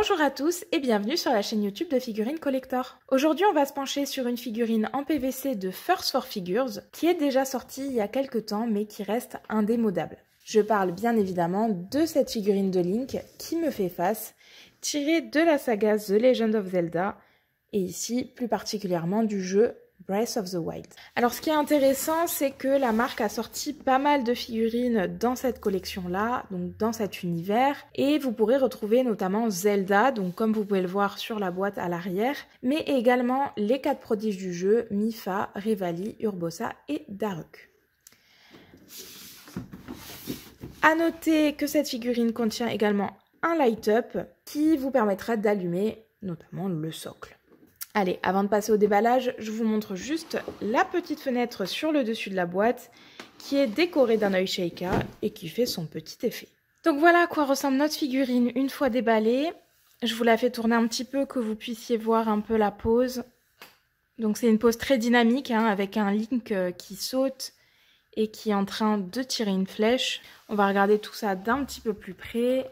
Bonjour à tous et bienvenue sur la chaîne YouTube de Figurines Collector. Aujourd'hui on va se pencher sur une figurine en PVC de First 4 Figures qui est déjà sortie il y a quelques temps mais qui reste indémodable. Je parle bien évidemment de cette figurine de Link qui me fait face, tirée de la saga The Legend of Zelda et ici plus particulièrement du jeu Breath of the Wild. Alors ce qui est intéressant, c'est que la marque a sorti pas mal de figurines dans cette collection-là, donc dans cet univers, et vous pourrez retrouver notamment Zelda, donc comme vous pouvez le voir sur la boîte à l'arrière, mais également les 4 prodiges du jeu, Mipha, Revali, Urbosa et Daruk. À noter que cette figurine contient également un light-up qui vous permettra d'allumer notamment le socle. Allez, avant de passer au déballage, je vous montre juste la petite fenêtre sur le dessus de la boîte qui est décorée d'un œil Sheikah et qui fait son petit effet. Donc voilà à quoi ressemble notre figurine une fois déballée. Je vous la fais tourner un petit peu que vous puissiez voir un peu la pose. Donc c'est une pose très dynamique avec un Link qui saute et qui est en train de tirer une flèche. On va regarder tout ça d'un petit peu plus près.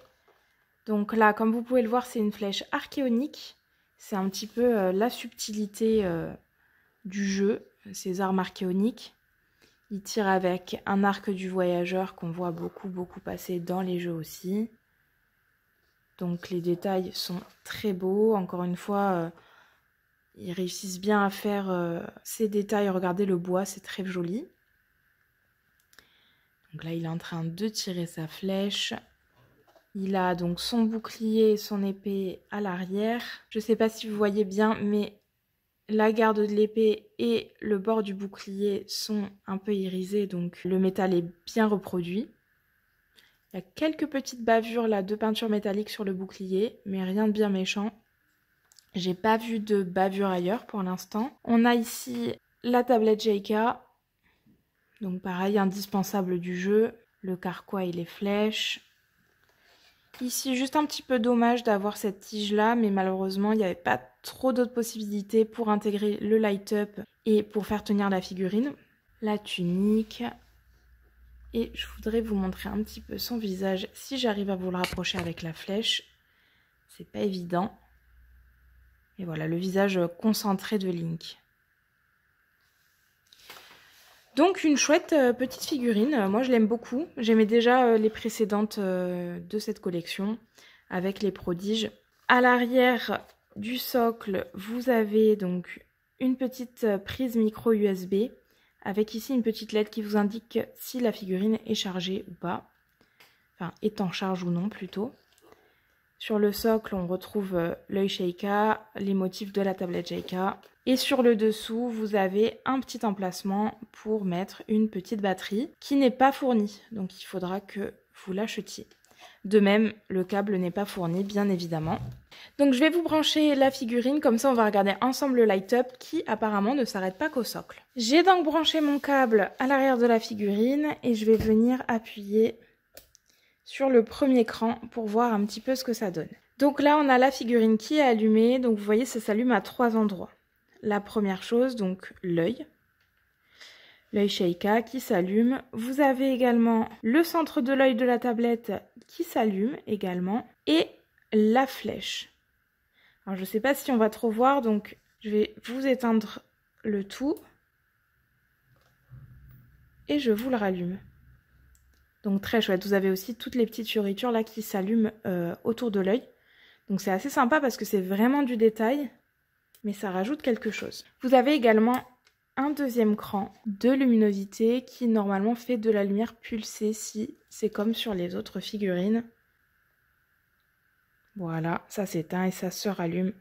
Donc là, comme vous pouvez le voir, c'est une flèche archéonique. C'est un petit peu la subtilité du jeu, ces armes archéoniques. Il tire avec un arc du voyageur qu'on voit beaucoup passer dans les jeux aussi. Donc les détails sont très beaux. Encore une fois, ils réussissent bien à faire ces détails. Regardez le bois, c'est très joli. Donc là, il est en train de tirer sa flèche. Il a donc son bouclier et son épée à l'arrière. Je ne sais pas si vous voyez bien, mais la garde de l'épée et le bord du bouclier sont un peu irisés, donc le métal est bien reproduit. Il y a quelques petites bavures là de peinture métallique sur le bouclier, mais rien de bien méchant. J'ai pas vu de bavure ailleurs pour l'instant. On a ici la tablette Sheikah, donc pareil, indispensable du jeu, le carquois et les flèches. Ici, juste un petit peu dommage d'avoir cette tige-là, mais malheureusement, il n'y avait pas trop d'autres possibilités pour intégrer le light-up et pour faire tenir la figurine. La tunique. Et je voudrais vous montrer un petit peu son visage, si j'arrive à vous le rapprocher avec la flèche. C'est pas évident. Et voilà, le visage concentré de Link. Donc une chouette petite figurine, moi je l'aime beaucoup. J'aimais déjà les précédentes de cette collection avec les prodiges. À l'arrière du socle, vous avez donc une petite prise micro USB avec ici une petite lettre qui vous indique si la figurine est chargée ou pas. Enfin, est en charge ou non plutôt. Sur le socle, on retrouve l'œil Sheikah, les motifs de la tablette Sheikah. Et sur le dessous, vous avez un petit emplacement pour mettre une petite batterie qui n'est pas fournie. Donc il faudra que vous l'achetiez. De même, le câble n'est pas fourni, bien évidemment. Donc je vais vous brancher la figurine, comme ça on va regarder ensemble le light-up qui apparemment ne s'arrête pas qu'au socle. J'ai donc branché mon câble à l'arrière de la figurine et je vais venir appuyer sur le premier cran pour voir un petit peu ce que ça donne. Donc là, on a la figurine qui est allumée. Donc vous voyez, ça s'allume à 3 endroits. La première chose, donc l'œil Sheikah qui s'allume. Vous avez également le centre de l'œil de la tablette qui s'allume également et la flèche. Alors je ne sais pas si on va trop voir, donc je vais vous éteindre le tout et je vous le rallume. Donc très chouette, vous avez aussi toutes les petites fioritures là qui s'allument autour de l'œil. Donc c'est assez sympa parce que c'est vraiment du détail, mais ça rajoute quelque chose. Vous avez également un deuxième cran de luminosité qui normalement fait de la lumière pulsée si c'est comme sur les autres figurines. Voilà, ça s'éteint et ça se rallume.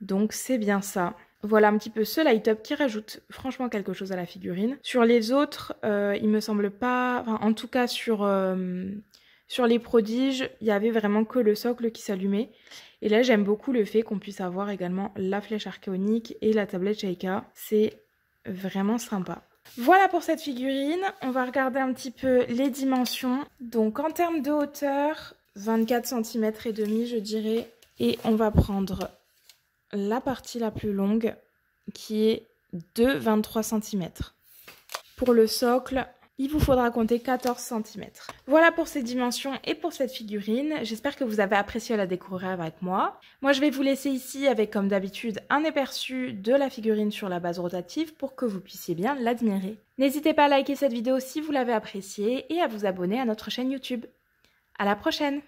Donc c'est bien ça. Voilà un petit peu ce light-up qui rajoute franchement quelque chose à la figurine. Sur les autres, il me semble pas... Enfin, en tout cas sur les prodiges, il y avait vraiment que le socle qui s'allumait. Et là, j'aime beaucoup le fait qu'on puisse avoir également la flèche archéonique et la tablette Sheikah. C'est vraiment sympa. Voilà pour cette figurine. On va regarder un petit peu les dimensions. Donc en termes de hauteur, 24 cm et demi je dirais. Et on va prendre la partie la plus longue qui est de 23 cm. Pour le socle, il vous faudra compter 14 cm. Voilà pour ces dimensions et pour cette figurine. J'espère que vous avez apprécié la découvrir avec moi. Moi, je vais vous laisser ici avec, comme d'habitude, un aperçu de la figurine sur la base rotative pour que vous puissiez bien l'admirer. N'hésitez pas à liker cette vidéo si vous l'avez appréciée et à vous abonner à notre chaîne YouTube. À la prochaine!